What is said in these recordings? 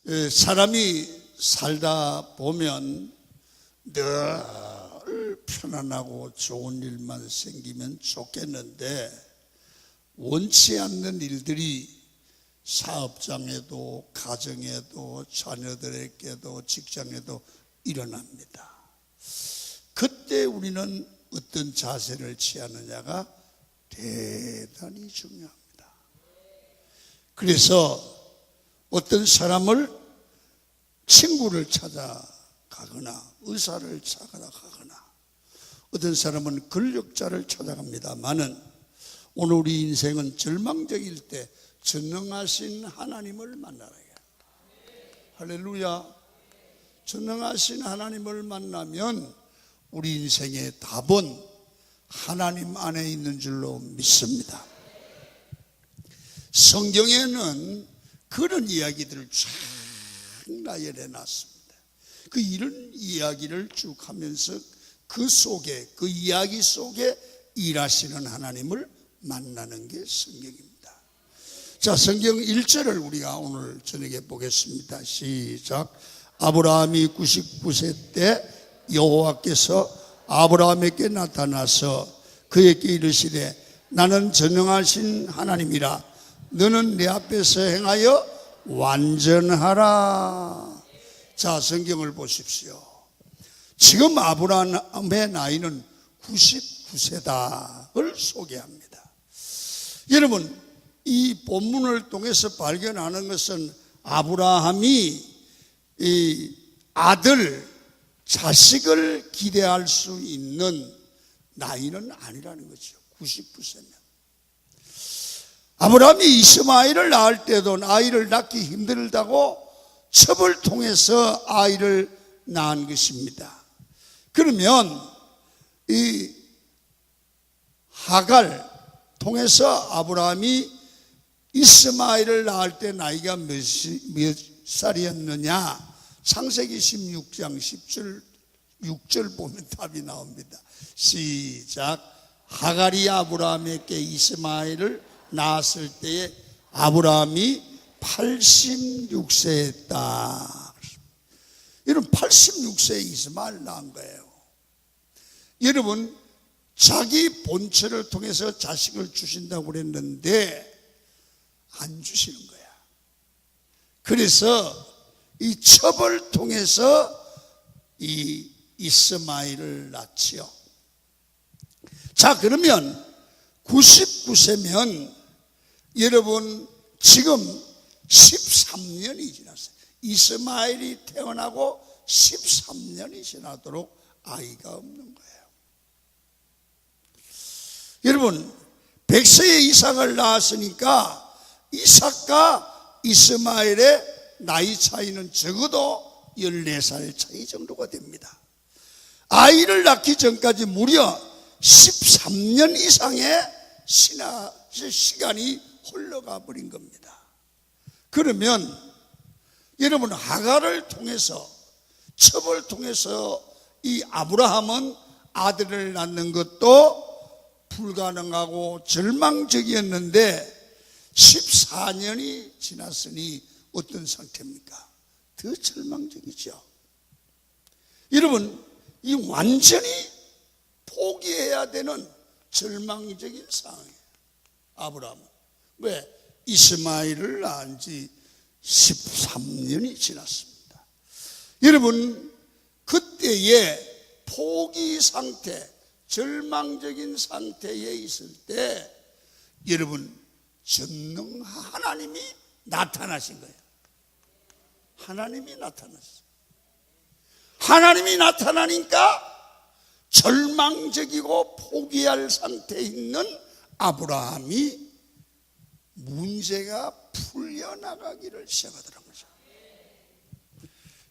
사람이 살다 보면 늘 편안하고 좋은 일만 생기면 좋겠는데 원치 않는 일들이 사업장에도 가정에도 자녀들에게도 직장에도 일어납니다. 그때 우리는 어떤 자세를 취하느냐가 대단히 중요합니다. 그래서 어떤 사람을 친구를 찾아가거나 의사를 찾아가거나 어떤 사람은 권력자를 찾아갑니다마는 오늘 우리 인생은 절망적일 때 전능하신 하나님을 만나라. 할렐루야. 전능하신 하나님을 만나면 우리 인생의 답은 하나님 안에 있는 줄로 믿습니다. 성경에는 그런 이야기들을 쫙 나열해 놨습니다. 그 이런 이야기를 쭉 하면서 그 속에, 그 이야기 속에 일하시는 하나님을 만나는 게 성경입니다. 자, 성경 1절을 우리가 오늘 저녁에 보겠습니다. 시작. 아브라함이 99세 때 여호와께서 아브라함에게 나타나서 그에게 이르시되 나는 전능하신 하나님이라 너는 내 앞에서 행하여 완전하라. 자, 성경을 보십시오. 지금 아브라함의 나이는 99세다를 소개합니다. 여러분, 이 본문을 통해서 발견하는 것은 아브라함이 이 아들, 자식을 기대할 수 있는 나이는 아니라는 거죠. 99세면. 아브라함이 이스마엘을 낳을 때도 아이를 낳기 힘들다고 첩을 통해서 아이를 낳은 것입니다. 그러면 이 하갈 통해서 아브라함이 이스마엘을 낳을 때 나이가 몇 살이었느냐? 창세기 16장 10절 6절 보면 답이 나옵니다. 시작. 하갈이 아브라함에게 이스마엘을 낳았을 때에 아브라함이 86세였다. 이런 86세에 이스마엘 낳은 거예요. 여러분, 자기 본처를 통해서 자식을 주신다고 그랬는데 안 주시는 거야. 그래서 이 첩을 통해서 이 이스마엘을 낳지요. 자, 그러면 99세면 여러분 지금 13년이 지났어요. 이스마엘이 태어나고 13년이 지나도록 아이가 없는 거예요. 여러분, 100세에 이삭을 낳았으니까 이삭과 이스마엘의 나이 차이는 적어도 14살 차이 정도가 됩니다. 아이를 낳기 전까지 무려 13년 이상의 시간이 흘러가 버린 겁니다. 그러면 여러분, 하갈을 통해서, 첩을 통해서 이 아브라함은 아들을 낳는 것도 불가능하고 절망적이었는데 14년이 지났으니 어떤 상태입니까? 더 절망적이죠. 여러분, 이 완전히 포기해야 되는 절망적인 상황이에요. 아브라함은. 왜? 이스마엘을 낳은 지 13년이 지났습니다. 여러분, 그때의 포기 상태, 절망적인 상태에 있을 때 여러분, 전능 하나님이 나타나신 거예요. 하나님이 나타났어요. 하나님이 나타나니까 절망적이고 포기할 상태에 있는 아브라함이 문제가 풀려나가기를 시작하더라는 거죠.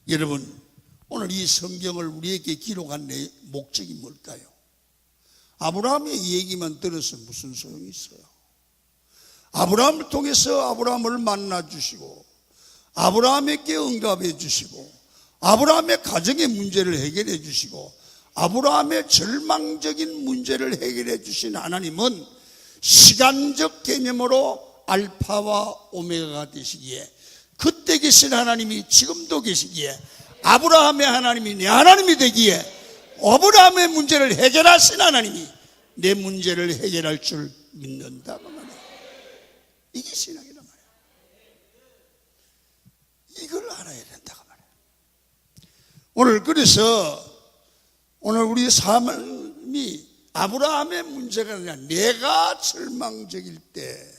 여러분, 오늘 이 성경을 우리에게 기록한 목적이 뭘까요? 아브라함의 얘기만 들어서 무슨 소용이 있어요? 아브라함을 통해서 아브라함을 만나 주시고 아브라함에게 응답해 주시고 아브라함의 가정의 문제를 해결해 주시고 아브라함의 절망적인 문제를 해결해 주신 하나님은 시간적 개념으로 알파와 오메가가 되시기에 그때 계신 하나님이 지금도 계시기에 아브라함의 하나님이 내 하나님이 되기에 아브라함의 문제를 해결하신 하나님이 내 문제를 해결할 줄 믿는다 그 말이에요. 이게 신앙이란 말이에요. 이걸 알아야 된다 그 말이에요. 오늘 그래서 오늘 우리 삶이 아브라함의 문제가 아니라 내가 절망적일 때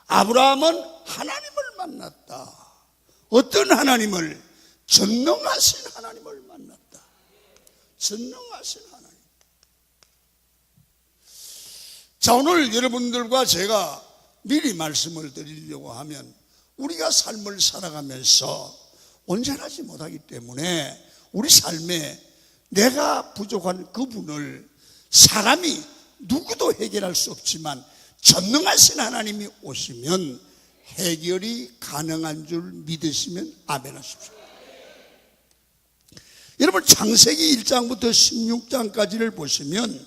아브라함은 하나님을 만났다. 어떤 하나님을? 전능하신 하나님을 만났다. 전능하신 하나님. 자, 오늘 여러분들과 제가 미리 말씀을 드리려고 하면 우리가 삶을 살아가면서 온전하지 못하기 때문에 우리 삶에 내가 부족한 그 부분을 사람이 누구도 해결할 수 없지만 전능하신 하나님이 오시면 해결이 가능한 줄 믿으시면 아멘 하십시오. 여러분 창세기 1장부터 16장까지를 보시면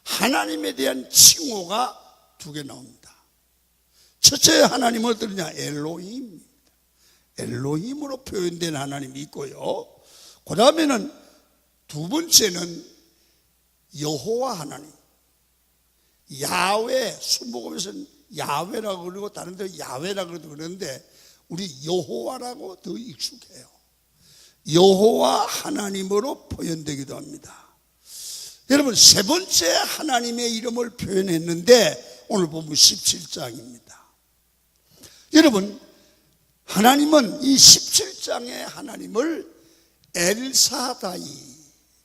하나님에 대한 칭호가 두 개 나옵니다. 첫째 하나님은 어떠냐? 엘로힘입니다. 엘로힘으로 표현된 하나님이 있고요. 그 다음에는 두 번째는 여호와 하나님. 야훼, 순복음에서는 야훼라고 그러고 다른 데 야훼라고 그러는데 우리 여호와라고 더 익숙해요. 여호와 하나님으로 표현되기도 합니다. 여러분 세 번째 하나님의 이름을 표현했는데 오늘 보면 17장입니다. 여러분 하나님은 이 17장의 하나님을 엘사다이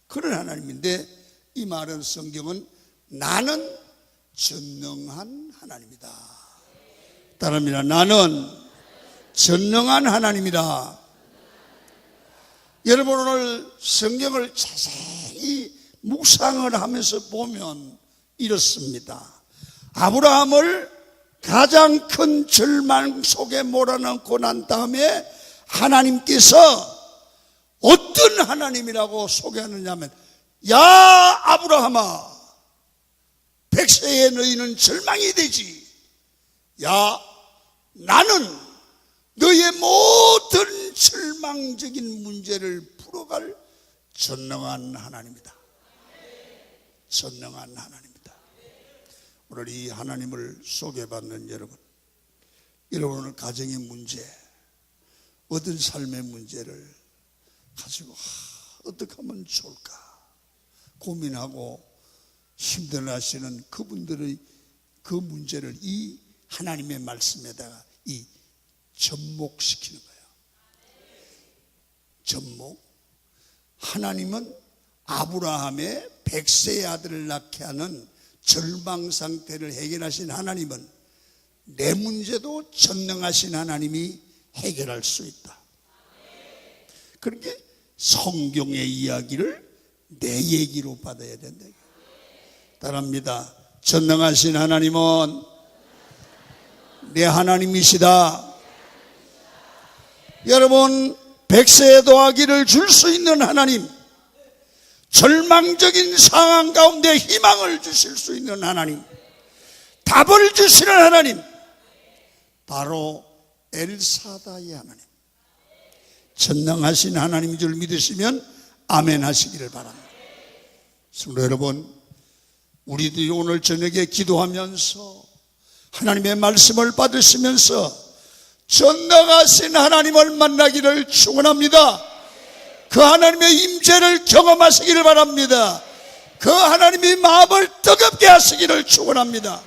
그런 하나님인데 이 말은 성경은 나는 전능한 하나님이다. 따라합니다. 나는 전능한 하나님이다. 여러분 오늘 성경을 자세히 묵상을 하면서 보면 이렇습니다. 아브라함을 가장 큰 절망 속에 몰아넣고 난 다음에 하나님께서 어떤 하나님이라고 소개하느냐면 야 아브라함아 100세에 너희는 절망이 되지. 야 나는 너의 모든 절망적인 문제를 풀어갈 전능한 하나님이다. 전능한 하나님이다. 오늘 이 하나님을 소개받는 여러분 오늘 가정의 문제 어떤 삶의 문제를 가지고 어떻게 하면 좋을까 고민하고 힘들어하시는 그분들의 그 문제를 이 하나님의 말씀에다가 이 접목시키는 거예요. 접목. 하나님은 아브라함의 100세의 아들을 낳게 하는 절망 상태를 해결하신 하나님은 내 문제도 전능하신 하나님이 해결할 수 있다. 그렇게 성경의 이야기를 내 얘기로 받아야 된다. 따라합니다. 전능하신 하나님은 내 하나님이시다. 여러분 100세의 도화기를 줄 수 있는 하나님, 절망적인 상황 가운데 희망을 주실 수 있는 하나님, 답을 주시는 하나님, 바로 엘사다의 하나님, 전능하신 하나님인 줄 믿으시면 아멘 하시기를 바랍니다. 성도 여러분, 우리들이 오늘 저녁에 기도하면서 하나님의 말씀을 받으시면서 전능하신 하나님을 만나기를 축원합니다. 그 하나님의 임재를 경험하시기를 바랍니다. 그 하나님이 마음을 뜨겁게 하시기를 축원합니다.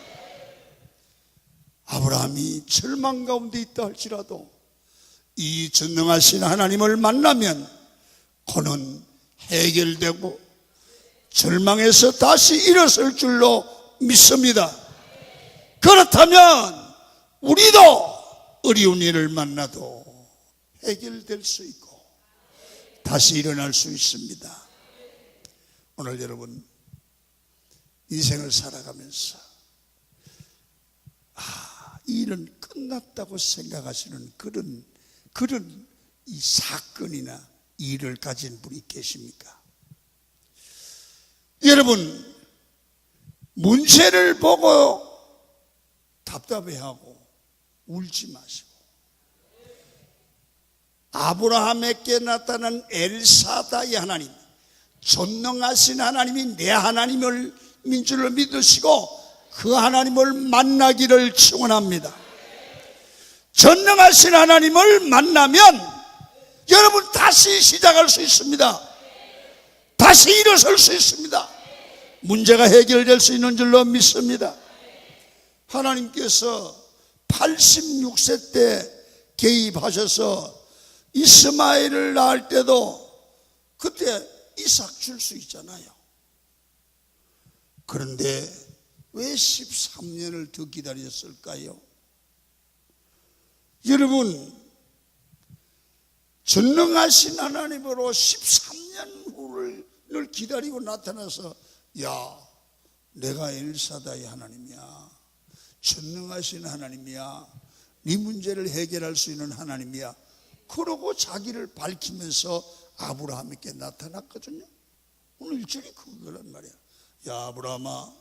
아브라함이 절망 가운데 있다 할지라도 이 전능하신 하나님을 만나면 그는 해결되고 절망에서 다시 일어설 줄로 믿습니다. 그렇다면 우리도 어려운 일을 만나도 해결될 수 있고 다시 일어날 수 있습니다. 오늘 여러분 인생을 살아가면서 이 일은 끝났다고 생각하시는 그런 이 사건이나 일을 가진 분이 계십니까? 여러분 문제를 보고 답답해하고 울지 마시고 아브라함에게 나타난 엘사다이 하나님, 전능하신 하나님이 내 하나님을 민주를 믿으시고 그 하나님을 만나기를 축원합니다. 전능하신 하나님을 만나면 여러분 다시 시작할 수 있습니다. 다시 일어설 수 있습니다. 문제가 해결될 수 있는 줄로 믿습니다. 하나님께서 86세 때 개입하셔서 이스마엘을 낳을 때도 그때 이삭 줄 수 있잖아요. 그런데 왜 13년을 더 기다렸을까요? 여러분, 전능하신 하나님으로 13년 후를 기다리고 나타나서 야, 내가 엘사다의 하나님이야, 전능하신 하나님이야, 네 문제를 해결할 수 있는 하나님이야, 그러고 자기를 밝히면서 아브라함에게 나타났거든요. 오늘 일절이 그거란 말이야. 야, 아브라함아,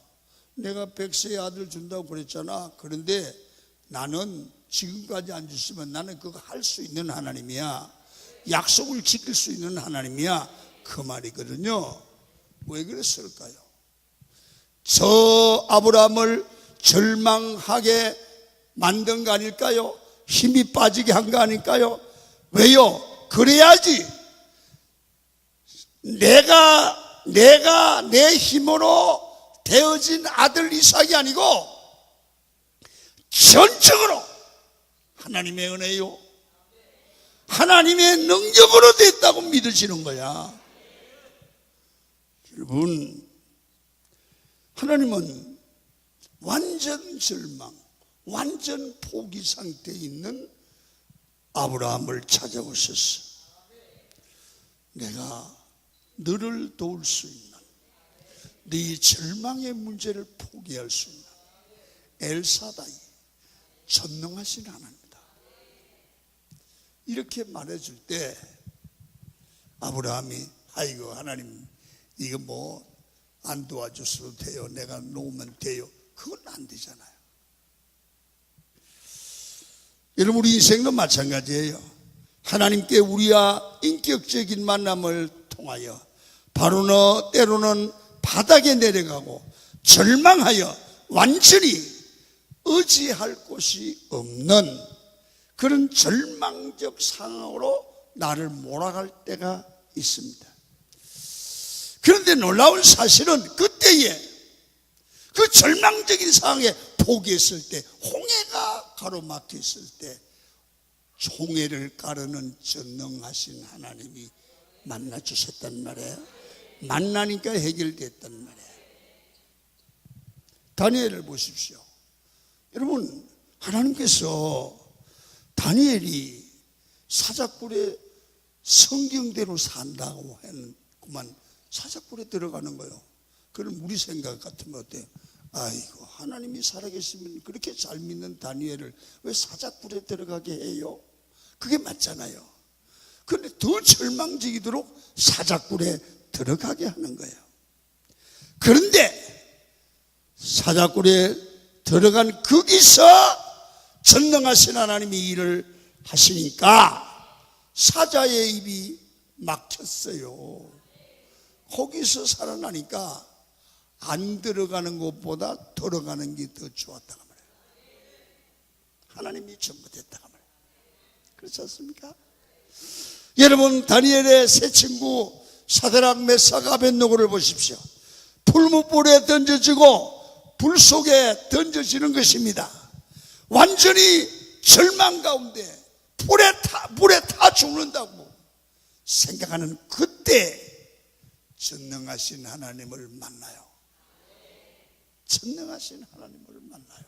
내가 100세의 아들 준다고 그랬잖아. 그런데 나는 지금까지 안 줬으면 나는 그거 할 수 있는 하나님이야, 약속을 지킬 수 있는 하나님이야, 그 말이거든요. 왜 그랬을까요? 저 아브라함을 절망하게 만든 거 아닐까요? 힘이 빠지게 한 거 아닐까요? 왜요? 그래야지 내가 내 힘으로 되어진 아들 이삭이 아니고 전적으로 하나님의 은혜요, 하나님의 능력으로 됐다고 믿으시는 거야. 여러분, 하나님은 완전 절망, 완전 포기 상태에 있는 아브라함을 찾아오셨어. 내가 너를 도울 수 있는, 네 절망의 문제를 포기할 수 있는 엘사다이, 전능하신 하나님이다. 이렇게 말해줄 때 아브라함이 아이고 하나님, 이거 뭐 안 도와줬어도 돼요, 내가 놓으면 돼요, 그건 안 되잖아요. 여러분, 우리 인생도 마찬가지예요. 하나님께 우리와 인격적인 만남을 통하여 바로는 때로는 바닥에 내려가고 절망하여 완전히 의지할 곳이 없는 그런 절망적 상황으로 나를 몰아갈 때가 있습니다. 그런데 놀라운 사실은 그때에 그 절망적인 상황에 포기했을 때, 홍해가 가로막혔을 때 홍해를 가르는 전능하신 하나님이 만나주셨단 말이에요. 만나니까 해결됐단 말이에요. 다니엘을 보십시오. 여러분, 하나님께서 다니엘이 사자굴에 성경대로 산다고 했구만 사자굴에 들어가는 거예요. 그럼 우리 생각 같으면 어때요? 아이고, 하나님이 살아계시면 그렇게 잘 믿는 다니엘을 왜 사자굴에 들어가게 해요? 그게 맞잖아요. 그런데 더 절망적이도록 사자굴에 들어가게 하는 거예요. 그런데 사자굴에 들어간 거기서 전능하신 하나님이 일을 하시니까 사자의 입이 막혔어요. 거기서 살아나니까 안 들어가는 것보다 들어가는 게 더 좋았다고 말해요. 하나님이 전부 됐다고 말해요. 그렇지 않습니까? 여러분, 다니엘의 세 친구 사드락, 메삭, 아벳느고를 보십시오. 풀무불에 던져지고 불 속에 던져지는 것입니다. 완전히 절망 가운데 불에 타 죽는다고 생각하는 그때 전능하신 하나님을 만나요. 전능하신 하나님을 만나요.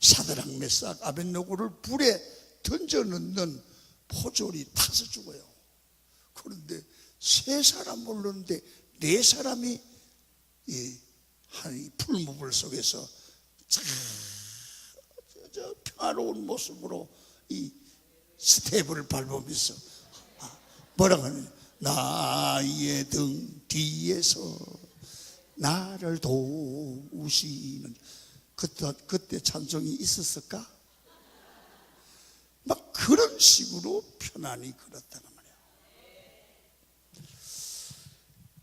사드락, 메삭, 아벳느고를 불에 던져넣는 포졸이 타서 죽어요. 그런데 세 사람 몰랐는데 네 사람이 이 풀무불 속에서 저 평화로운 모습으로 이 스텝을 밟으면서 뭐라고 하느냐, 나의 등 뒤에서 나를 도우시는 그때 찬송이 있었을까? 막 그런 식으로 편안히 걸었다는 말이에요.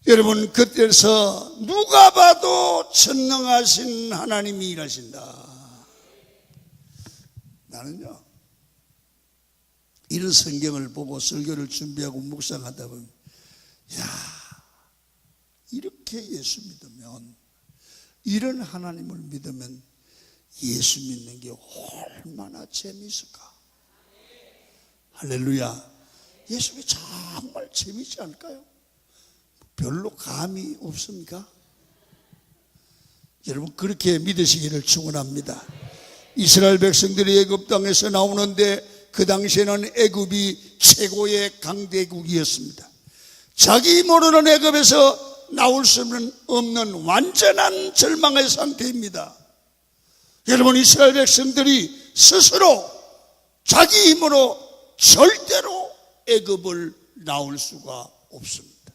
여러분, 그때서 누가 봐도 전능하신 하나님이 일하신다. 나는요, 이런 성경을 보고 설교를 준비하고 묵상하다 보면, 이렇게 예수 믿으면, 이런 하나님을 믿으면 예수 믿는 게 얼마나 재미있을까? 할렐루야. 예수 믿기 정말 재미있지 않을까요? 별로 감이 없습니까? 여러분, 그렇게 믿으시기를 축원합니다. 이스라엘 백성들이 애굽 땅에서 나오는데 그 당시에는 애굽이 최고의 강대국이었습니다. 자기 모르는 애굽에서 나올 수 없는 완전한 절망의 상태입니다. 여러분, 이스라엘 백성들이 스스로 자기 힘으로 절대로 애굽을 나올 수가 없습니다.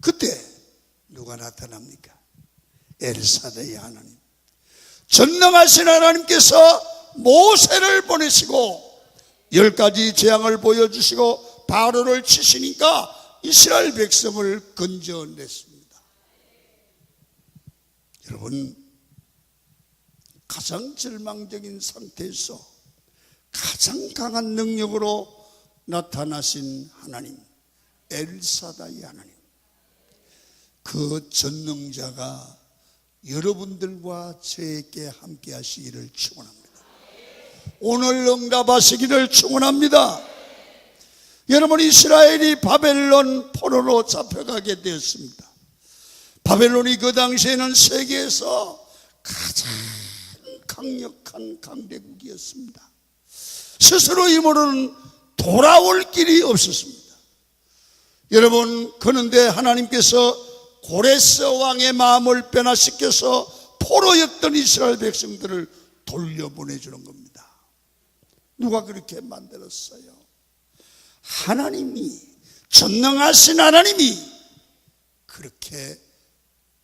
그때 누가 나타납니까? 엘사다의 하나님, 전능하신 하나님께서 모세를 보내시고 10가지 재앙을 보여주시고 바로를 치시니까 이스라엘 백성을 건져냈습니다. 여러분, 가장 절망적인 상태에서 가장 강한 능력으로 나타나신 하나님, 엘사다의 하나님, 그 전능자가 여러분들과 저에게 함께 하시기를 축원합니다. 오늘 응답하시기를 축원합니다. 여러분, 이스라엘이 바벨론 포로로 잡혀가게 되었습니다. 바벨론이 그 당시에는 세계에서 가장 강력한 강대국이었습니다. 스스로 힘으로는 돌아올 길이 없었습니다. 여러분, 그런데 하나님께서 고레스 왕의 마음을 변화시켜서 포로였던 이스라엘 백성들을 돌려보내주는 겁니다. 누가 그렇게 만들었어요? 하나님이, 전능하신 하나님이 그렇게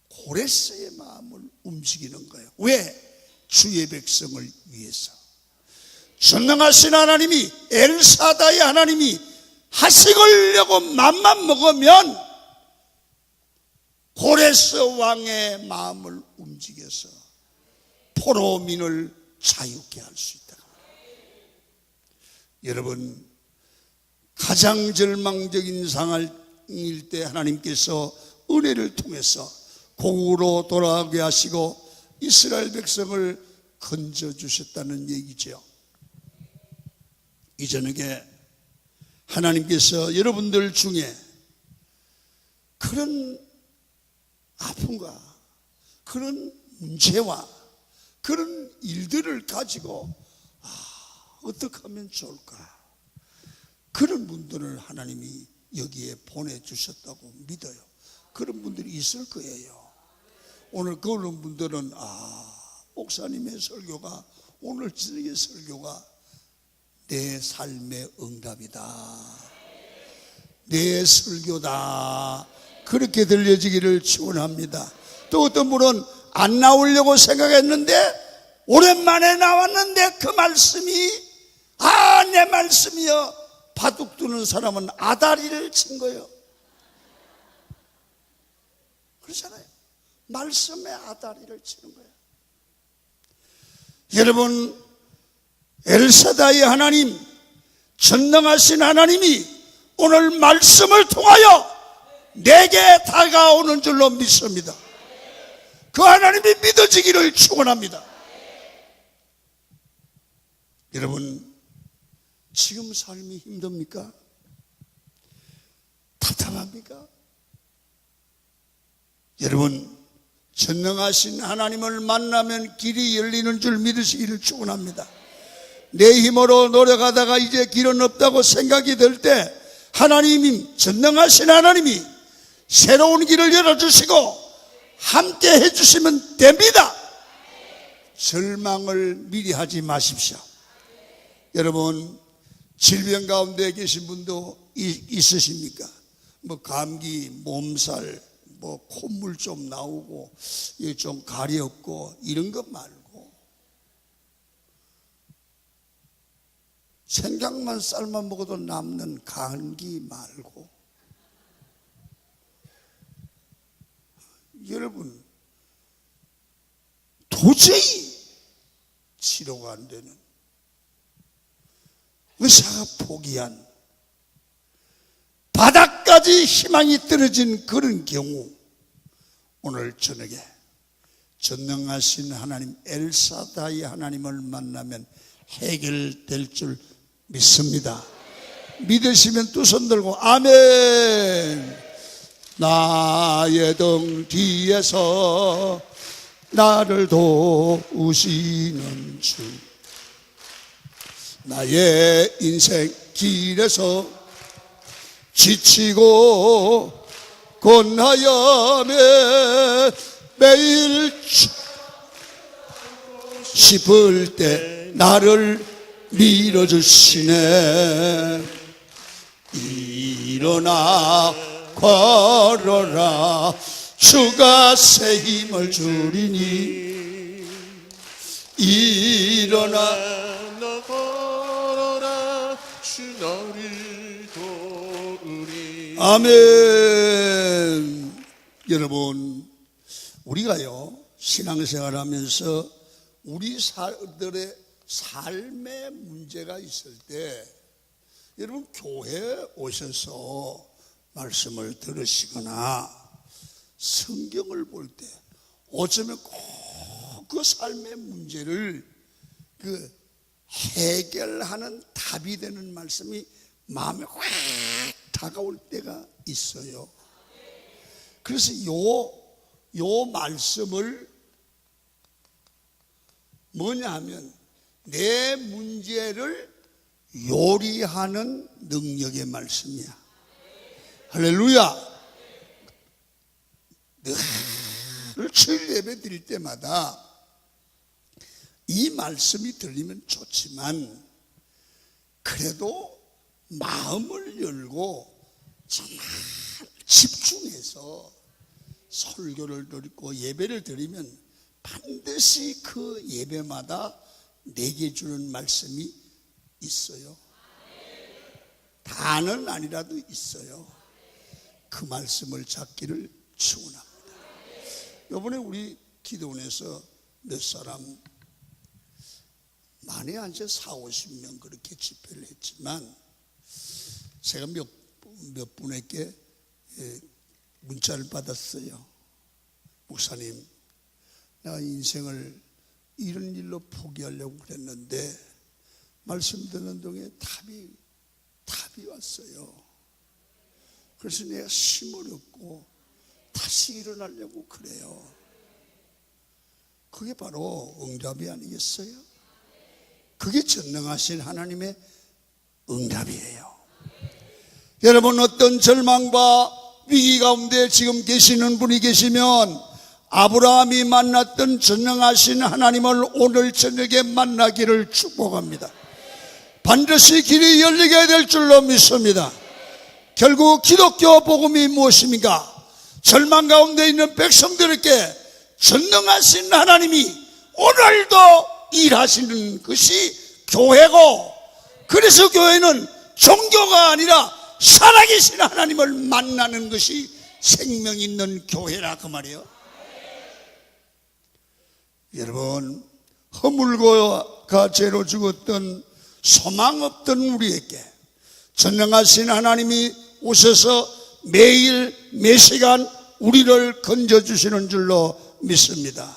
고레스의 마음을 움직이는 거예요. 왜? 주의 백성을 위해서. 전능하신 하나님이, 엘사다의 하나님이 하식을려고 맘만 먹으면 고레스 왕의 마음을 움직여서 포로민을 자유케 할 수 있다. 여러분, 가장 절망적인 상황일 때 하나님께서 은혜를 통해서 고국으로 돌아가게 하시고 이스라엘 백성을 건져주셨다는 얘기죠. 이 저녁에 하나님께서 여러분들 중에 그런 아픔과 그런 문제와 그런 일들을 가지고 어떻게 하면 좋을까? 그런 분들을 하나님이 여기에 보내주셨다고 믿어요. 그런 분들이 있을 거예요. 오늘 그런 분들은 목사님의 설교가, 오늘 저녁의 설교가 내 삶의 응답이다, 내 설교다, 그렇게 들려지기를 축원합니다. 또 어떤 분은 안 나오려고 생각했는데 오랜만에 나왔는데 그 말씀이 내 말씀이요, 바둑 두는 사람은 아다리를 친 거예요. 그렇잖아요. 말씀에 아다리를 치는 거예요. 여러분, 엘사다의 하나님, 전능하신 하나님이 오늘 말씀을 통하여 내게 다가오는 줄로 믿습니다. 그 하나님이 믿어지기를 축원합니다. 여러분, 지금 삶이 힘듭니까? 답답합니까? 여러분, 전능하신 하나님을 만나면 길이 열리는 줄 믿으시기를 축원합니다. 내 힘으로 노력하다가 이제 길은 없다고 생각이 들 때 하나님이, 전능하신 하나님이 새로운 길을 열어주시고 함께 해주시면 됩니다. 절망을 미리 하지 마십시오. 여러분, 질병 가운데 계신 분도 있으십니까? 감기, 몸살, 콧물 좀 나오고 좀 가렵고 이런 것 말고 생강만 삶아 먹어도 남는 감기 말고, 여러분 도저히 치료가 안 되는, 의사가 포기한, 바닥까지 희망이 떨어진 그런 경우, 오늘 저녁에 전능하신 하나님 엘사다이 하나님을 만나면 해결될 줄 믿습니다. 믿으시면 두 손 들고 아멘. 나의 등 뒤에서 나를 도우시는 주, 나의 인생 길에서 지치고 곤하여매 매일 싶을 때 나를 밀어주시네. 일어나 걸어라, 주가 새 힘을 주리니. 일어나 걸어라, 주 너를 도우리. 아멘. 여러분, 우리가요 신앙생활하면서 우리 사람들의 삶의 문제가 있을 때, 여러분 교회에 오셔서 말씀을 들으시거나 성경을 볼 때 어쩌면 꼭 그 삶의 문제를 해결하는 답이 되는 말씀이 마음에 확 다가올 때가 있어요. 그래서 요 말씀을 뭐냐 하면 내 문제를 요리하는 능력의 말씀이야. 할렐루야. 늘 주일 예배 드릴 때마다 이 말씀이 들리면 좋지만, 그래도 마음을 열고 정말 집중해서 설교를 드리고 예배를 드리면 반드시 그 예배마다 내게 주는 말씀이 있어요. 다는 아니라도 있어요. 그 말씀을 잡기를 축원합니다. 이번에 우리 기도원에서 몇 사람, 많이 한 40-50명 그렇게 집회를 했지만, 제가 몇 분에게 문자를 받았어요. 목사님, 내가 인생을 이런 일로 포기하려고 그랬는데 말씀 듣는 동에 답이 왔어요. 그래서 내가 힘을 얻고 다시 일어나려고 그래요. 그게 바로 응답이 아니겠어요? 그게 전능하신 하나님의 응답이에요. 여러분, 어떤 절망과 위기 가운데 지금 계시는 분이 계시면 아브라함이 만났던 전능하신 하나님을 오늘 저녁에 만나기를 축복합니다. 반드시 길이 열리게 될 줄로 믿습니다. 결국 기독교 복음이 무엇입니까? 절망 가운데 있는 백성들에게 전능하신 하나님이 오늘도 일하시는 것이 교회고, 그래서 교회는 종교가 아니라 살아계신 하나님을 만나는 것이 생명 있는 교회라 그 말이에요. 여러분, 허물과 죄로 죽었던 소망 없던 우리에게 전능하신 하나님이 오셔서 매일 매 시간 우리를 건져주시는 줄로 믿습니다.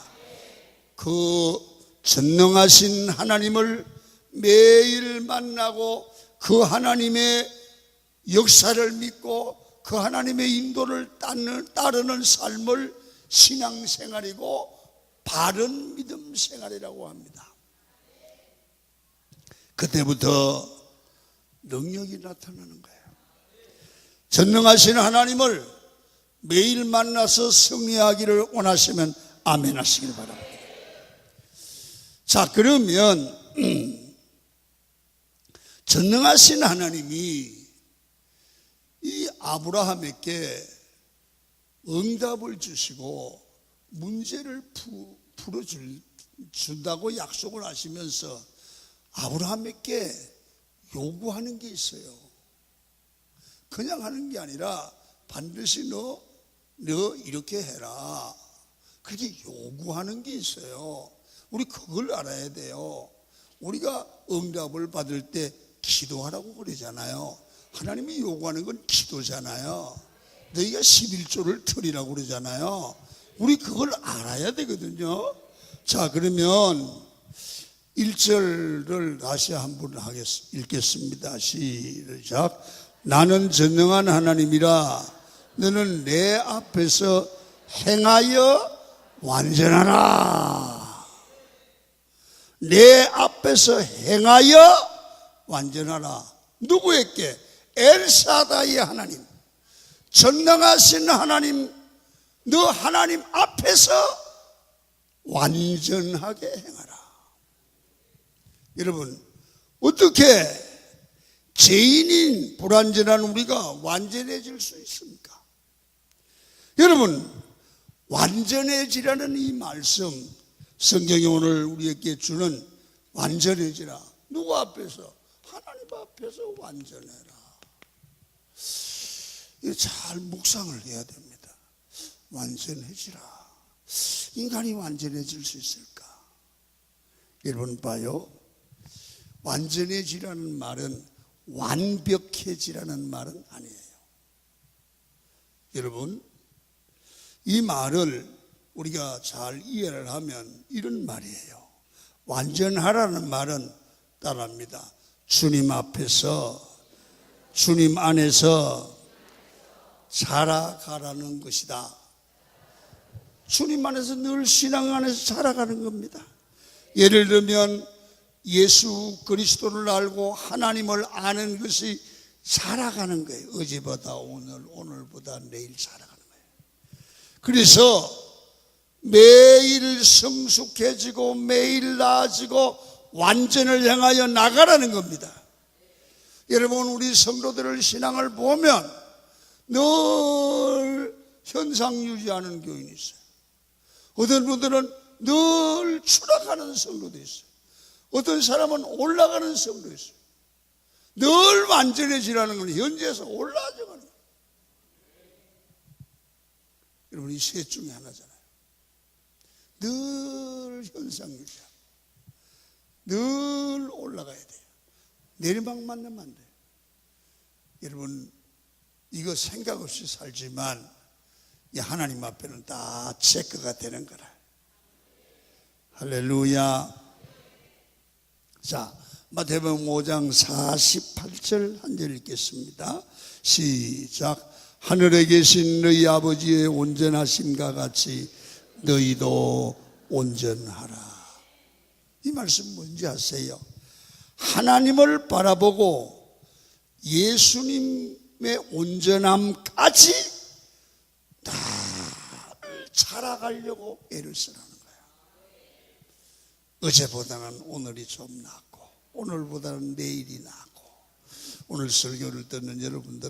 그 전능하신 하나님을 매일 만나고 그 하나님의 역사를 믿고 그 하나님의 인도를 따르는 삶을 신앙생활이고 바른 믿음 생활이라고 합니다. 그때부터 능력이 나타나는 거예요. 전능하신 하나님을 매일 만나서 승리하기를 원하시면 아멘 하시길 바랍니다. 자, 그러면 전능하신 하나님이 이 아브라함에게 응답을 주시고 문제를 풀어준다고 약속을 하시면서 아브라함에게 요구하는 게 있어요. 그냥 하는 게 아니라 반드시 너 이렇게 해라. 그렇게 요구하는 게 있어요. 우리 그걸 알아야 돼요. 우리가 응답을 받을 때 기도하라고 그러잖아요. 하나님이 요구하는 건 기도잖아요. 너희가 11조를 드리라고 그러잖아요. 우리 그걸 알아야 되거든요. 자, 그러면 1절을 다시 한번 읽겠습니다. 시작. 나는 전능한 하나님이라 너는 내 앞에서 행하여 완전하라. 내 앞에서 행하여 완전하라. 누구에게? 엘사다이 하나님, 전능하신 하나님, 너 하나님 앞에서 완전하게 행하라. 여러분, 어떻게 죄인인 불완전한 우리가 완전해질 수 있습니까? 여러분, 완전해지라는 이 말씀, 성경이 오늘 우리에게 주는 완전해지라. 누구 앞에서? 하나님 앞에서 완전해라. 이거 잘 묵상을 해야 됩니다. 완전해지라. 인간이 완전해질 수 있을까? 여러분 봐요. 완전해지라는 말은 완벽해지라는 말은 아니에요. 여러분, 이 말을 우리가 잘 이해를 하면 이런 말이에요. 완전하라는 말은 따라합니다. 주님 앞에서, 주님 안에서 자라가라는 것이다. 주님 안에서 늘 신앙 안에서 자라가는 겁니다. 예를 들면 예수 그리스도를 알고 하나님을 아는 것이 자라가는 거예요. 어제보다 오늘, 오늘보다 내일 자라가는 거예요. 그래서 매일 성숙해지고 매일 나아지고 완전을 향하여 나가라는 겁니다. 여러분, 우리 성도들을 신앙을 보면 늘 현상 유지하는 교인이 있어요. 어떤 분들은 늘 추락하는 성도도 있어요. 어떤 사람은 올라가는 성도 있어요. 늘 완전해지라는 건 현재에서 올라가는 거예요. 여러분, 이 셋 중에 하나잖아요. 늘 현상 유지하고 늘 올라가야 돼요. 내리막 만나면 안 돼요. 여러분, 이거 생각 없이 살지만 이 하나님 앞에는 다 체크가 되는 거라. 할렐루야. 자, 마태복음 5장 48절 한 절 읽겠습니다. 시작. 하늘에 계신 너희 아버지의 온전하심과 같이 너희도 온전하라. 이 말씀 뭔지 아세요? 하나님을 바라보고 예수님의 온전함까지 다 자라가려고 애를 쓰라는 거예요. 어제보다는 오늘이 좀 낫고 오늘보다는 내일이 낫고. 오늘 설교를 듣는 여러분,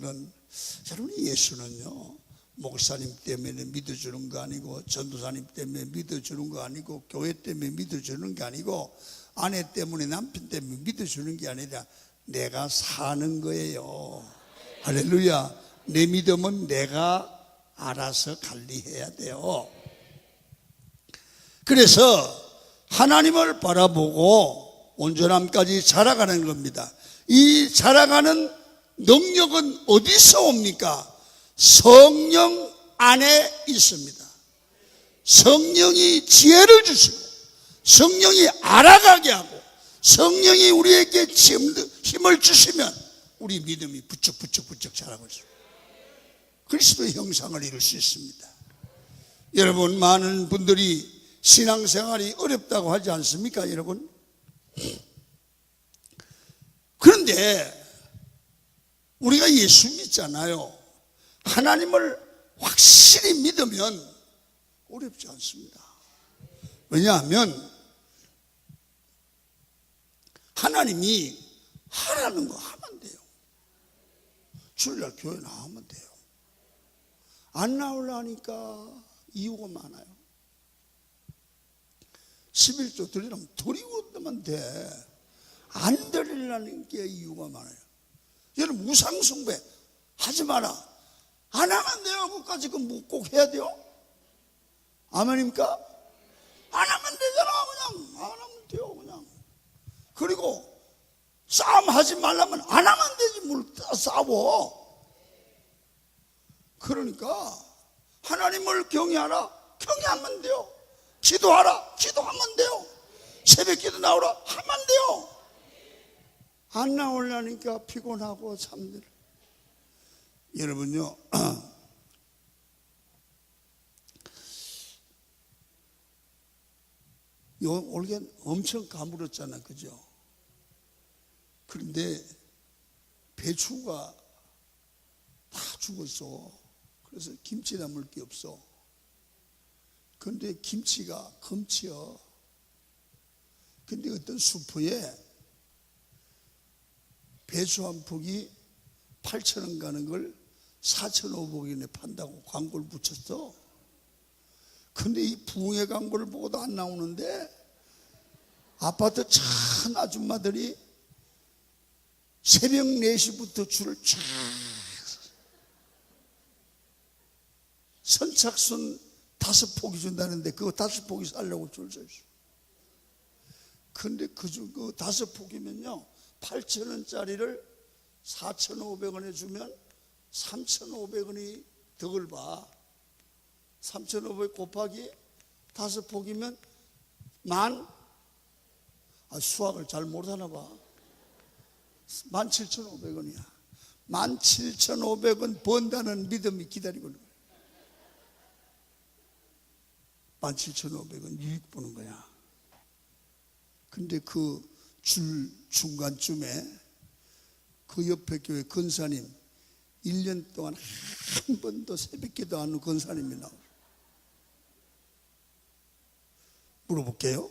예수는요 목사님 때문에 믿어주는 거 아니고 전도사님 때문에 믿어주는 거 아니고 교회 때문에 믿어주는 게 아니고 아내 때문에 남편 때문에 믿어주는 게 아니라 내가 사는 거예요. 할렐루야. 내 믿음은 내가 알아서 관리해야 돼요. 그래서 하나님을 바라보고 온전함까지 자라가는 겁니다. 이 자라가는 능력은 어디서 옵니까? 성령 안에 있습니다. 성령이 지혜를 주시고 성령이 알아가게 하고 성령이 우리에게 힘을 주시면 우리 믿음이 부쩍부쩍 자라고 있습니다. 그리스도의 형상을 이룰 수 있습니다. 여러분, 많은 분들이 신앙생활이 어렵다고 하지 않습니까, 여러분? 그런데 우리가 예수 믿잖아요. 하나님을 확실히 믿으면 어렵지 않습니다. 왜냐하면 하나님이 하라는 거 하면 돼요. 주일날 교회 나오면 돼요. 안 나오려니까 이유가 많아요. 11조 드리려면 드리고 오면 돼. 안 드리려는 게 이유가 많아요. 여러분, 우상숭배 하지 마라. 안 하면 돼요. 그것까지 꼭 해야 돼요? 아멘입니까? 안 하면 되잖아. 그냥 안 하면 돼요. 그냥. 그리고 싸움하지 말라면 안 하면 되지. 뭘 싸워. 그러니까 하나님을 경외하라. 경외하면 돼요. 기도하라. 기도하면 돼요. 새벽기도 나오라 하면 돼요. 안 나오려니까 피곤하고 잠들. 여러분요, 올해 엄청 가물었잖아, 그죠? 그런데 배추가 다 죽었어. 그래서 김치 담을 게 없어. 그런데 김치가 금치여. 근데 어떤 슈퍼에 배추 한 폭이 8,000원 가는 걸 4,500원에 판다고 광고를 붙였어. 근데 이 부흥의 광고를 보고도 안 나오는데 아파트 큰 아줌마들이 새벽 4시부터 줄을 쫙 선착순 5포기 준다는데 그거 5포기 살려고 줄 서 있어. 근데 그 5포기면요 8,000원짜리를 4,500원에 주면 3,500원이 덕을 봐. 3,500 곱하기 5포기면 수학을 잘 못하나 봐. 17,500원이야. 17,500원 번다는 믿음이 기다리고 있는 거야. 17,500원 이익 보는 거야. 근데 그 줄 중간쯤에 그 옆에 교회 권사님 1년 동안 한 번도 새벽기도 안 하는 권사님이 나와요. 물어볼게요.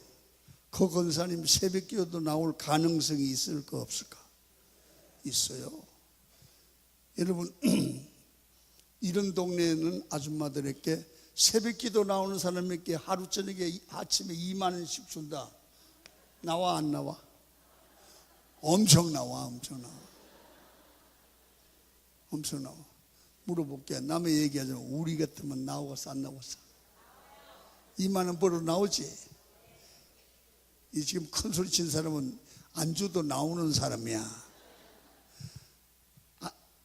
그 권사님 새벽기도도 나올 가능성이 있을까 없을까? 있어요. 여러분, 이런 동네에는 아줌마들에게 새벽기도 나오는 사람에게 하루 저녁에 아침에 2만 원씩 준다. 나와 안 나와? 엄청 나와. 엄청 나와. 엄청 나와. 물어볼게. 남의 얘기하자. 우리 같으면 나오겠어 안 나오겠어? 2만 원 벌어 나오지. 이 지금 큰 소리 친 사람은 안주도 나오는 사람이야.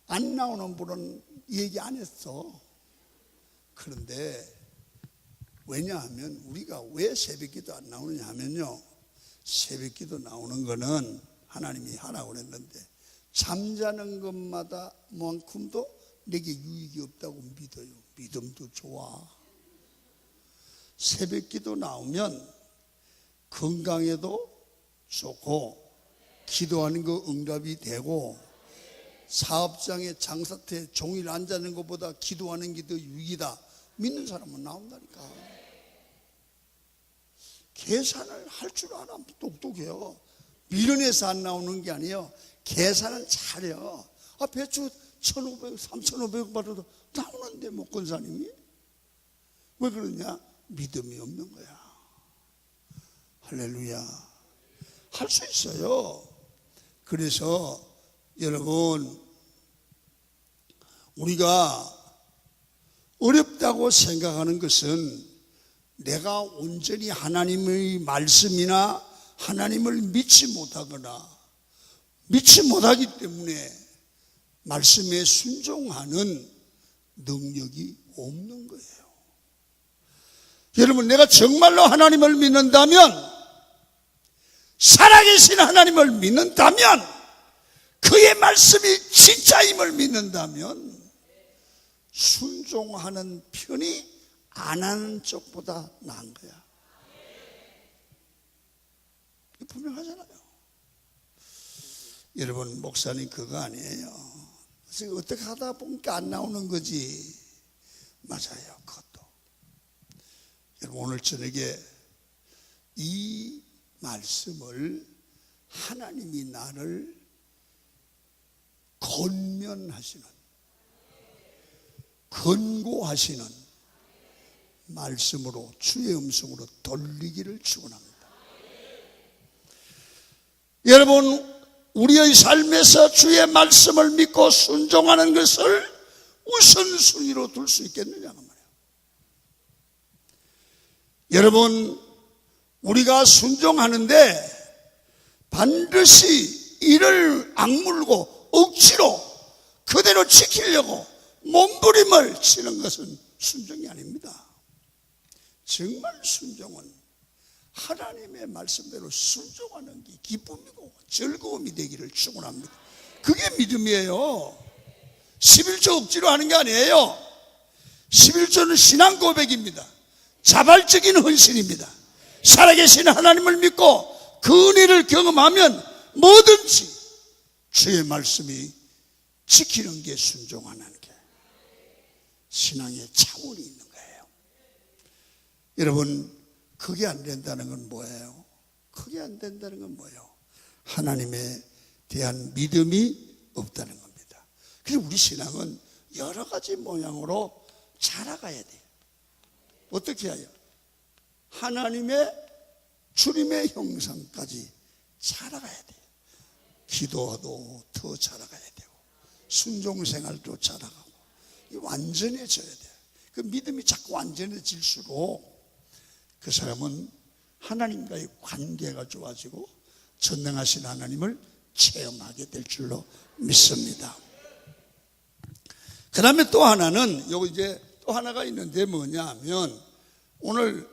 안 나오는 분은 얘기 안 했어. 그런데 왜냐하면 우리가 왜 새벽기도 안 나오느냐 하면요, 새벽기도 나오는 거는 하나님이 하라고 그랬는데 잠자는 것마다만큼도 내게 유익이 없다고 믿어요. 믿음도 좋아. 새벽기도 나오면 건강에도 좋고 기도하는 거 응답이 되고 사업장에 장사태 종일 앉아있는 것보다 기도하는 게 더 유익이다. 믿는 사람은 나온다니까. 계산을 할 줄 알아. 똑똑해요. 미련해서 안 나오는 게 아니에요. 계산은 잘해요. 배추 1,500, 3,500 받아도 나오는데 뭐 권사님이? 왜 그러냐? 믿음이 없는 거야. 할렐루야. 할 수 있어요. 그래서 여러분, 우리가 어렵다고 생각하는 것은 내가 온전히 하나님의 말씀이나 하나님을 믿지 못하거나 믿지 못하기 때문에 말씀에 순종하는 능력이 없는 거예요. 여러분, 내가 정말로 하나님을 믿는다면, 살아계신 하나님을 믿는다면, 그의 말씀이 진짜임을 믿는다면 순종하는 편이 안 하는 쪽보다 나은 거야. 분명하잖아요. 여러분, 목사님 그거 아니에요. 그래서 어떻게 하다 보니까 안 나오는 거지. 맞아요. 그것도. 여러분, 오늘 저녁에 이 말씀을 하나님이 나를 권면하시는, 권고하시는 말씀으로 주의 음성으로 돌리기를 축원합니다. 여러분, 우리의 삶에서 주의 말씀을 믿고 순종하는 것을 우선순위로 둘 수 있겠느냐 말이에요. 여러분, 우리가 순종하는데 반드시 이를 악물고 억지로 그대로 지키려고 몸부림을 치는 것은 순종이 아닙니다. 정말 순종은 하나님의 말씀대로 순종하는 게 기쁨이고 즐거움이 되기를 축원합니다. 그게 믿음이에요. 11조 억지로 하는 게 아니에요. 11조는 신앙 고백입니다. 자발적인 헌신입니다. 살아계신 하나님을 믿고 그 은혜를 경험하면 뭐든지 주의 말씀이 지키는 게 순종하는 게 신앙의 차원이 있는 거예요. 여러분, 그게 안 된다는 건 뭐예요? 그게 안 된다는 건 뭐예요? 하나님에 대한 믿음이 없다는 겁니다. 그래서 우리 신앙은 여러 가지 모양으로 자라가야 돼요. 어떻게 해요? 하나님의 주님의 형상까지 자라가야 돼요. 기도도 더 자라가야 되고 순종생활도 자라가고 완전해져야 돼요. 그 믿음이 자꾸 완전해질수록 그 사람은 하나님과의 관계가 좋아지고 전능하신 하나님을 체험하게 될 줄로 믿습니다. 그 다음에 또 하나는, 요거 이제 또 하나가 있는데 뭐냐 하면, 오늘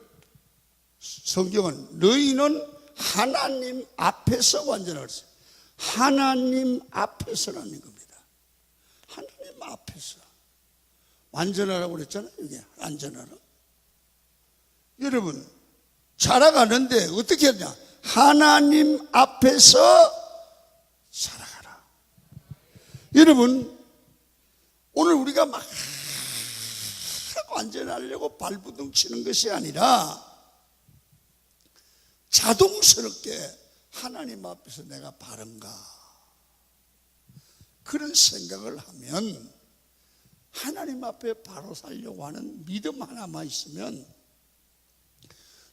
성경은 너희는 하나님 앞에서 완전하라 그랬어요. 하나님 앞에서라는 겁니다. 하나님 앞에서 완전하라고 그랬잖아요. 이게 완전하라. 여러분, 자라가는데 어떻게 하냐? 하나님 앞에서 살아가라. 여러분, 오늘 우리가 막 완전하려고 발부둥 치는 것이 아니라 자동스럽게 하나님 앞에서 내가 바른가, 그런 생각을 하면 하나님 앞에 바로 살려고 하는 믿음 하나만 있으면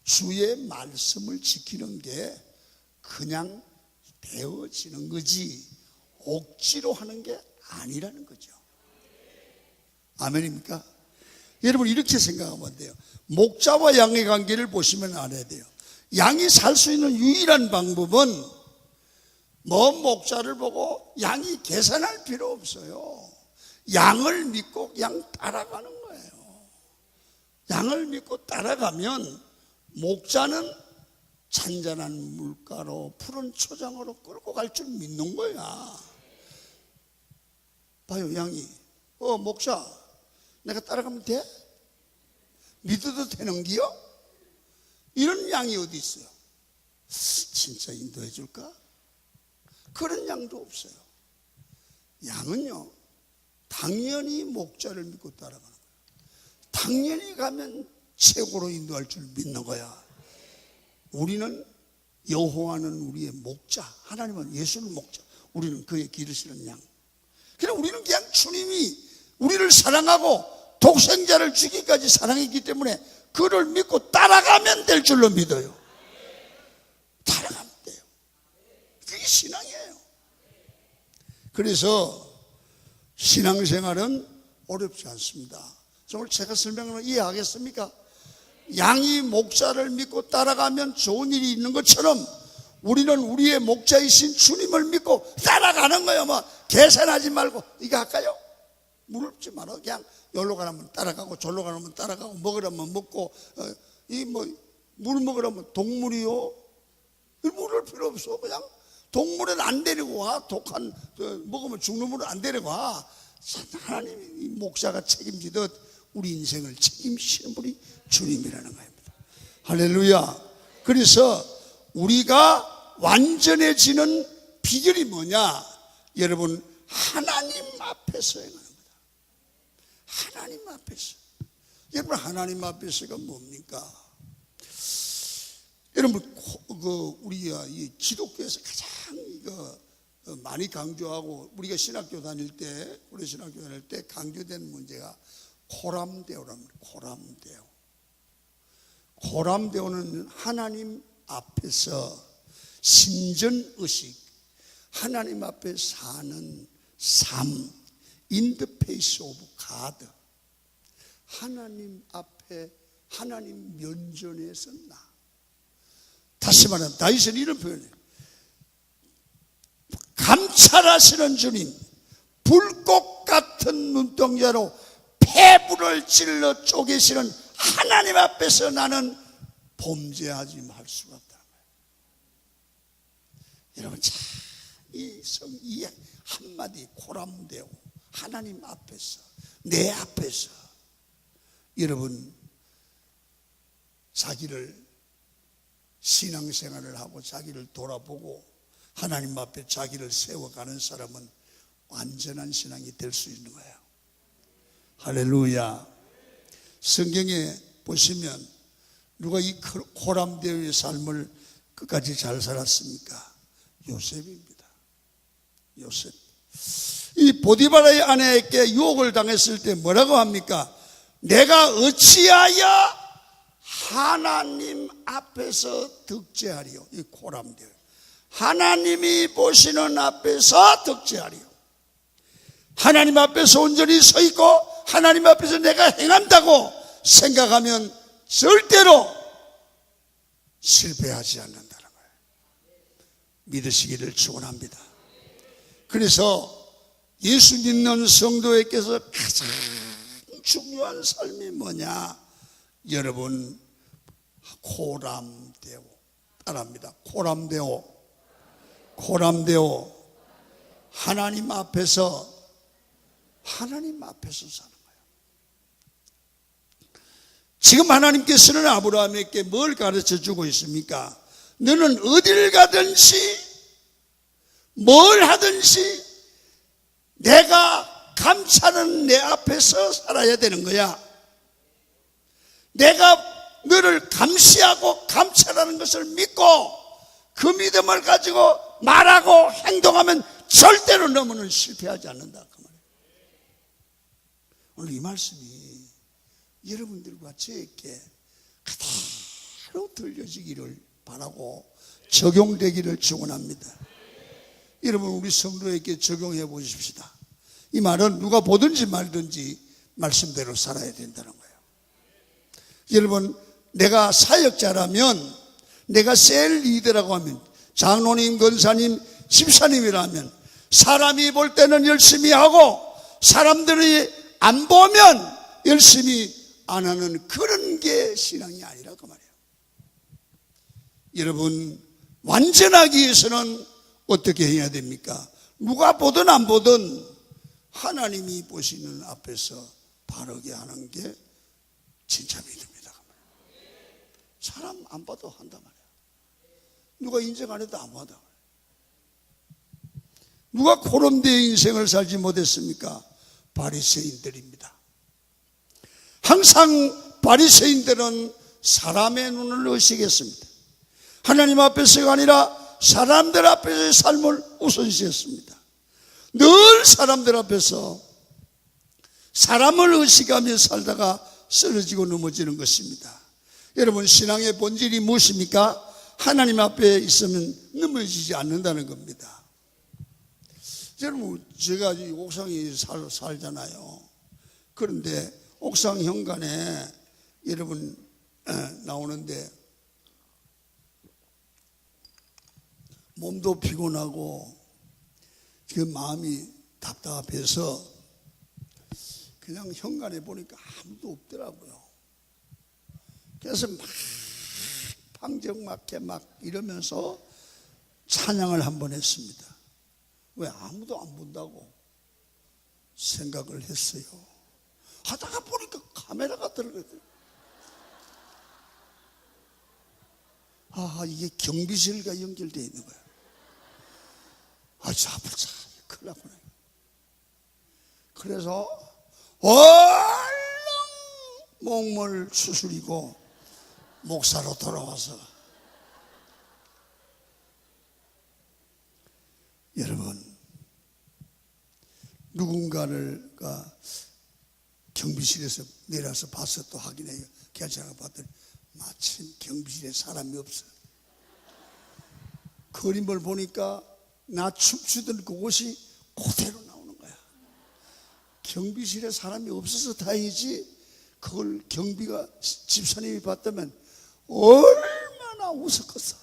주의 말씀을 지키는 게 그냥 되어지는 거지 억지로 하는 게 아니라는 거죠. 아멘입니까? 여러분, 이렇게 생각하면 돼요. 목자와 양의 관계를 보시면 알아야 돼요. 양이 살 수 있는 유일한 방법은 목자를 보고 양이 계산할 필요 없어요. 양을 믿고 그냥 따라가는 거예요. 양을 믿고 따라가면 목자는 잔잔한 물가로 푸른 초장으로 끌고 갈 줄 믿는 거야. 봐요, 양이. 목자, 내가 따라가면 돼? 믿어도 되는 기요? 이런 양이 어디 있어요? 진짜 인도해 줄까? 그런 양도 없어요. 양은요, 당연히 목자를 믿고 따라가는 거예요. 당연히 가면 최고로 인도할 줄 믿는 거야. 우리는 여호와는 우리의 목자, 하나님은 예수는 목자, 우리는 그의 기르시는 양. 그래, 우리는 그냥 주님이 우리를 사랑하고 독생자를 주기까지 사랑했기 때문에 그를 믿고 따라가면 될 줄로 믿어요. 따라가면 돼요. 그게 신앙이에요. 그래서 신앙생활은 어렵지 않습니다. 정말 제가 설명하면 이해하겠습니까? 양이 목자를 믿고 따라가면 좋은 일이 있는 것처럼 우리는 우리의 목자이신 주님을 믿고 따라가는 거예요. 뭐 계산하지 말고 이거 할까요? 물을지 말아. 그냥 여기로 가라면 따라가고 저리로 가라면 따라가고 먹으라면 먹고 물 먹으라면 동물이요. 물을 필요 없어. 그냥 동물은 안 데리고 와. 독한 먹으면 죽는 물은 안 데리고 와. 하나님이 목자가 책임지듯 우리 인생을 책임지시는 분이 주님이라는 겁니다. 할렐루야. 그래서 우리가 완전해지는 비결이 뭐냐? 여러분, 하나님 앞에서 행하는 겁니다. 하나님 앞에서. 여러분, 하나님 앞에서가 뭡니까? 여러분, 우리가 이 기독교에서 가장 많이 강조하고 우리가 신학교 다닐 때, 우리 신학교 다닐 때 강조된 문제가 코람데오랍니다. 코람데오. 코람데오는 하나님 앞에서 진전의식, 하나님 앞에 사는 삶, in the face of God. 하나님 앞에, 하나님 면전에서 나. 다시 말하면 다윗은 이런 표현이에요. 감찰하시는 주님, 불꽃 같은 눈동자로 폐불을 찔러 쪼개시는 하나님 앞에서 나는 범죄하지 말 수가 없다는 거예요. 여러분, 참 이 한마디 고람되고 하나님 앞에서, 내 앞에서 여러분 자기를 신앙생활을 하고 자기를 돌아보고 하나님 앞에 자기를 세워가는 사람은 완전한 신앙이 될 수 있는 거예요. 할렐루야. 성경에 보시면 누가 이 고람되어의 삶을 끝까지 잘 살았습니까? 요셉입니다. 요셉. 이 보디바라의 아내에게 유혹을 당했을 때 뭐라고 합니까? 내가 어찌하여 하나님 앞에서 득죄하리요. 이 고람되어, 하나님이 보시는 앞에서 득죄하리요. 하나님 앞에서 온전히 서 있고 하나님 앞에서 내가 행한다고 생각하면 절대로 실패하지 않는다는 거예요. 믿으시기를 축원합니다. 그래서 예수 믿는 성도에게서 가장 중요한 삶이 뭐냐? 여러분, 고람되오. 따라합니다. 고람되오. 하나님 앞에서 사는 거예요. 지금 하나님께서는 아브라함에게 뭘 가르쳐 주고 있습니까? 너는 어딜 가든지 뭘 하든지 내가 감찰하는 내 앞에서 살아야 되는 거야. 내가 너를 감시하고 감찰하는 것을 믿고 그 믿음을 가지고 말하고 행동하면 절대로 너무는 실패하지 않는다. 그 말이에요. 오늘 이 말씀이 여러분들과 저에게 그대로 들려지기를 바라고 적용되기를 축원합니다. 여러분, 우리 성도에게 적용해 보십시다. 이 말은 누가 보든지 말든지 말씀대로 살아야 된다는 거예요. 여러분, 내가 사역자라면, 내가 셀 리더라고 하면, 장로님, 권사님, 집사님이라면 사람이 볼 때는 열심히 하고 사람들이 안 보면 열심히 안 하는 그런 게 신앙이 아니라 그 말이에요. 여러분, 완전하기 위해서는 어떻게 해야 됩니까? 누가 보든 안 보든 하나님이 보시는 앞에서 바르게 하는 게 진짜 믿음이다. 사람 안 봐도 한단 말이야. 누가 인정 안 해도 아무 하다. 누가 고람되의 인생을 살지 못했습니까? 바리새인들입니다. 항상 바리새인들은 사람의 눈을 의식했습니다. 하나님 앞에서가 아니라 사람들 앞에서의 삶을 우선시했습니다. 늘 사람들 앞에서 사람을 의식하며 살다가 쓰러지고 넘어지는 것입니다. 여러분, 신앙의 본질이 무엇입니까? 하나님 앞에 있으면 넘어지지 않는다는 겁니다. 여러분, 제가 이 옥상에 살잖아요. 그런데 옥상 현관에 여러분 나오는데 몸도 피곤하고 그 마음이 답답해서 그냥 현관에 보니까 아무도 없더라고요. 그래서 막 방정맞게 막 이러면서 찬양을 한번 했습니다. 왜 아무도 안 본다고 생각을 했어요. 하다가 보니까 카메라가 들어가더라고요. 아, 이게 경비실과 연결되어 있는 거야. 아, 자불자, 큰일 났구나. 그래서 얼른 목을 추스리고 목사로 돌아와서, 여러분, 누군가가 경비실에서 내려와서 봐서 또 확인해요. 괜찮아 봤더니 마침 경비실에 사람이 없어. 그림을 보니까 나 춤추던 그곳이 그대로 나오는 거야. 경비실에 사람이 없어서 다행이지, 그걸 경비가 집사님이 봤다면 얼마나 웃었겠어.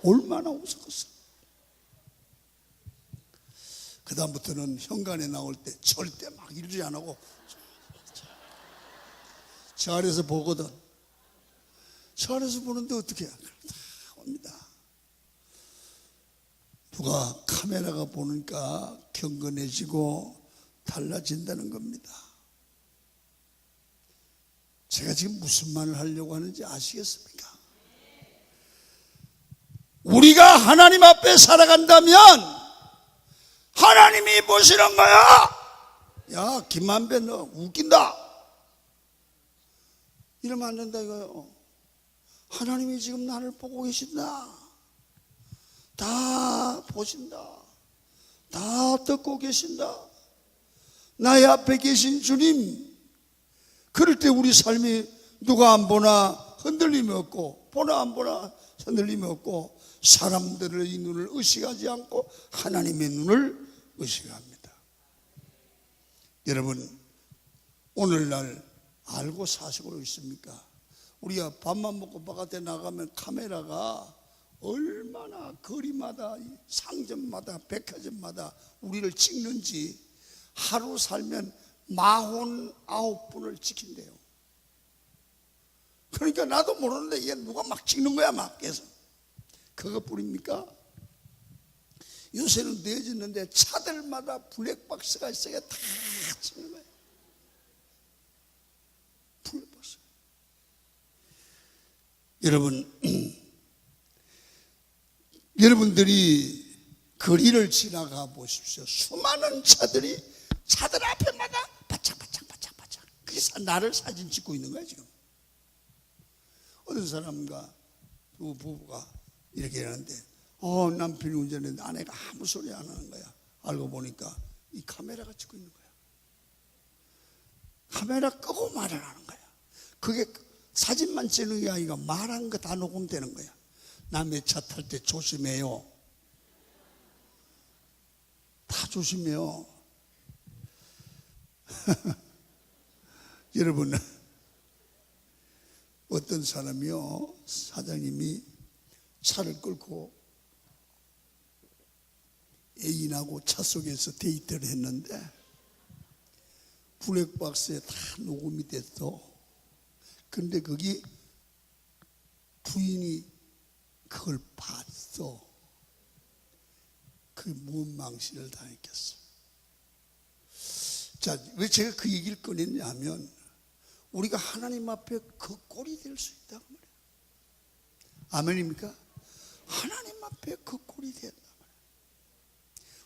얼마나 웃었겠어. 그 다음부터는 현관에 나올 때 절대 막 이러지 안 하고 저 아래서 보거든. 저 아래서 보는데 어떻게 해? 옵니다. 누가 카메라가 보니까 경건해지고 달라진다는 겁니다. 제가 지금 무슨 말을 하려고 하는지 아시겠습니까? 우리가 하나님 앞에 살아간다면 하나님이 보시는 거야. 야, 김만배 너 웃긴다. 이러면 안 된다 이거요. 하나님이 지금 나를 보고 계신다. 다 보신다. 다 듣고 계신다. 나의 앞에 계신 주님. 그럴 때 우리 삶이 누가 안 보나 흔들림이 없고, 보나 안 보나 흔들림이 없고, 사람들의 눈을 의식하지 않고 하나님의 눈을 의식합니다. 여러분, 오늘날 알고 사시고 있습니까? 우리가 밥만 먹고 바깥에 나가면 카메라가 얼마나 거리마다, 상점마다, 백화점마다 우리를 찍는지, 하루 살면 49분을 찍힌대요. 그러니까 나도 모르는데 이게 누가 막 찍는 거야, 막. 그래서 그것뿐입니까? 요새는 늦어졌는데 차들마다 블랙박스가 있어야 다 찍는 거예요. 블랙박스. 여러분, 여러분들이 거리를 지나가 보십시오. 수많은 차들 앞에마다 바짝. 그게 나를 사진 찍고 있는 거야, 지금. 어떤 사람과 두 부부가 이렇게 하는데, 남편이 운전했는데 아내가 아무 소리 안 하는 거야. 알고 보니까 이 카메라가 찍고 있는 거야. 카메라 끄고 말을 하는 거야. 그게 사진만 찍는 게 아니라 말한 거 다 녹음되는 거야. 남의 차 탈 때 조심해요. 다 조심해요. 여러분, 어떤 사람이요, 사장님이 차를 끌고 애인하고 차 속에서 데이트를 했는데 블랙박스에 다 녹음이 됐어. 근데 거기 부인이 그걸 봤어. 그게 뭔 망신을 당했겠어. 자, 왜 제가 그 얘기를 꺼냈냐 하면, 우리가 하나님 앞에 그 꼴이 될 수 있다고 말이에요. 아멘입니까? 하나님 앞에 그 꼴이 된다 말이에요.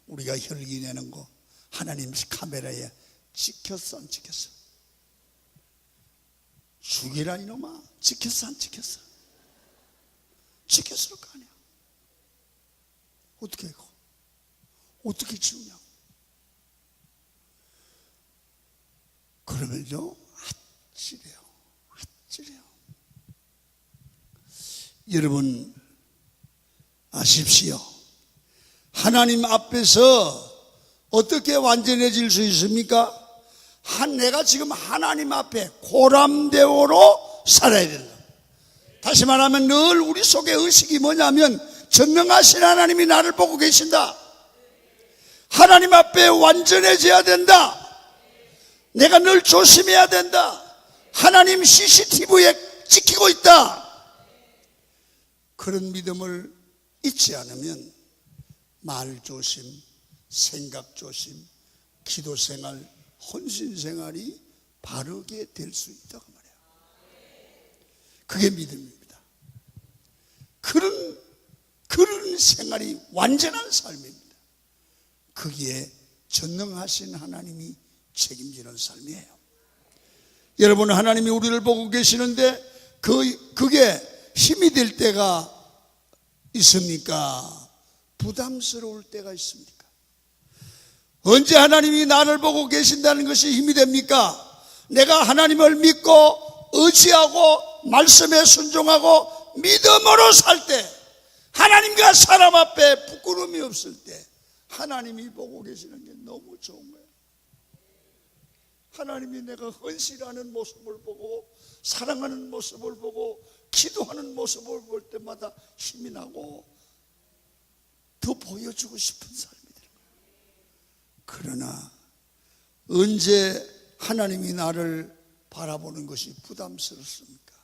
우리가 혈기 내는 거 하나님 카메라에 찍혔어, 안 찍혔어? 죽이라 이놈아, 찍혔어, 안 찍혔어? 찍혔을 거 아니야. 어떻게 해고? 어떻게 지우냐고. 그러면요, 아찔해요. 여러분 아십시오. 하나님 앞에서 어떻게 완전해질 수 있습니까? 내가 지금 하나님 앞에 고람대오로 살아야 된다. 다시 말하면 늘 우리 속에 의식이 뭐냐면, 전능하신 하나님이 나를 보고 계신다. 하나님 앞에 완전해져야 된다. 내가 늘 조심해야 된다. 하나님 CCTV에 찍히고 있다. 그런 믿음을 잊지 않으면 말 조심, 생각 조심, 기도 생활, 헌신 생활이 바르게 될 수 있다고 말이에요. 그게 믿음입니다. 그런 생활이 완전한 삶입니다. 거기에 전능하신 하나님이 책임지는 삶이에요. 여러분, 하나님이 우리를 보고 계시는데 그게 힘이 될 때가 있습니까? 부담스러울 때가 있습니까? 언제 하나님이 나를 보고 계신다는 것이 힘이 됩니까? 내가 하나님을 믿고 의지하고 말씀에 순종하고 믿음으로 살 때 하나님과 사람 앞에 부끄러움이 없을 때 하나님이 보고 계시는 게 너무 좋은 거예요. 하나님이 내가 헌신하는 모습을 보고 사랑하는 모습을 보고 기도하는 모습을 볼 때마다 힘이 나고 더 보여주고 싶은 삶이 되는 거예요. 그러나 언제 하나님이 나를 바라보는 것이 부담스럽습니까?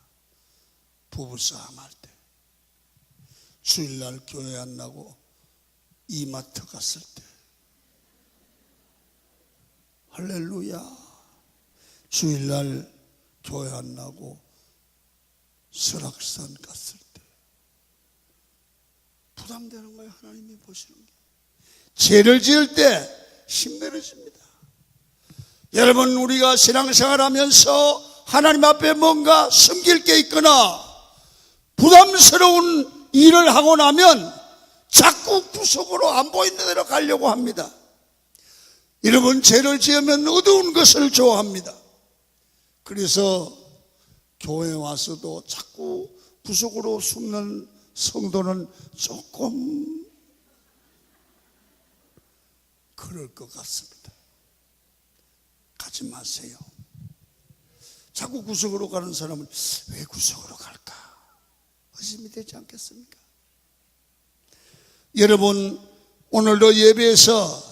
부부싸움 할 때, 주일날 교회 안 나고 이마트 갔을 때, 할렐루야, 주일날 교회 안 나고 설악산 갔을 때 부담되는 거예요. 하나님이 보시는 게. 죄를 지을 때 힘들어집니다. 여러분, 우리가 신앙생활하면서 하나님 앞에 뭔가 숨길 게 있거나 부담스러운 일을 하고 나면 자꾸 구석으로 안 보이는 대로 가려고 합니다. 여러분, 죄를 지으면 어두운 것을 좋아합니다. 그래서 교회 와서도 자꾸 구석으로 숨는 성도는 조금 그럴 것 같습니다. 가지 마세요. 자꾸 구석으로 가는 사람은 왜 구석으로 갈까? 의심이 되지 않겠습니까? 여러분, 오늘도 예배에서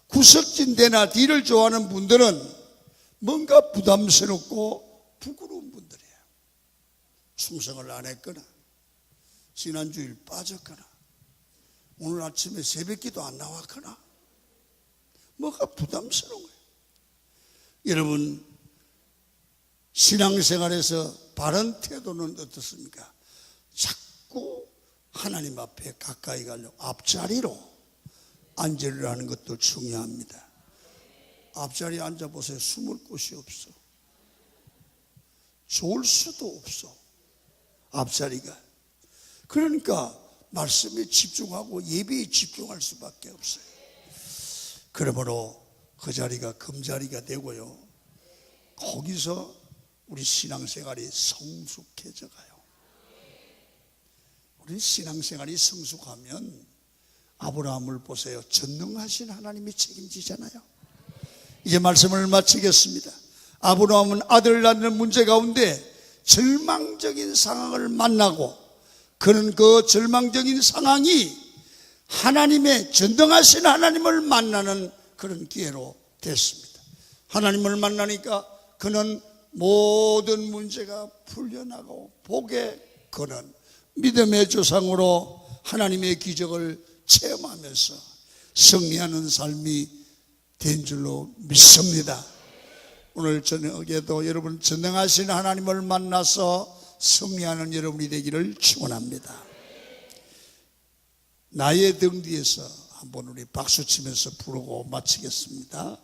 구석진 데나 뒤를 좋아하는 분들은 뭔가 부담스럽고 부끄러운 분들이에요. 충성을 안 했거나 지난주일 빠졌거나 오늘 아침에 새벽기도 안 나왔거나 뭐가 부담스러운 거예요. 여러분, 신앙생활에서 바른 태도는 어떻습니까? 자꾸 하나님 앞에 가까이 가려고 앞자리로 앉으려는 것도 중요합니다. 앞자리에 앉아보세요. 숨을 곳이 없어. 좋을 수도 없어, 앞자리가. 그러니까 말씀에 집중하고 예배에 집중할 수밖에 없어요. 그러므로 그 자리가 금자리가 되고요, 거기서 우리 신앙생활이 성숙해져 가요. 우리 신앙생활이 성숙하면 아브라함을 보세요. 전능하신 하나님이 책임지잖아요. 이제 말씀을 마치겠습니다. 아브라함은 아들을 낳는 문제 가운데 절망적인 상황을 만나고, 그는 그 절망적인 상황이 하나님의 전능하신 하나님을 만나는 그런 기회로 됐습니다. 하나님을 만나니까 그는 모든 문제가 풀려나고 복의 근원, 믿음의 조상으로 하나님의 기적을 체험하면서 승리하는 삶이 된 줄로 믿습니다. 오늘 저녁에도 여러분 전능하신 하나님을 만나서 승리하는 여러분이 되기를 축원합니다. 나의 등 뒤에서 한번 우리 박수 치면서 부르고 마치겠습니다.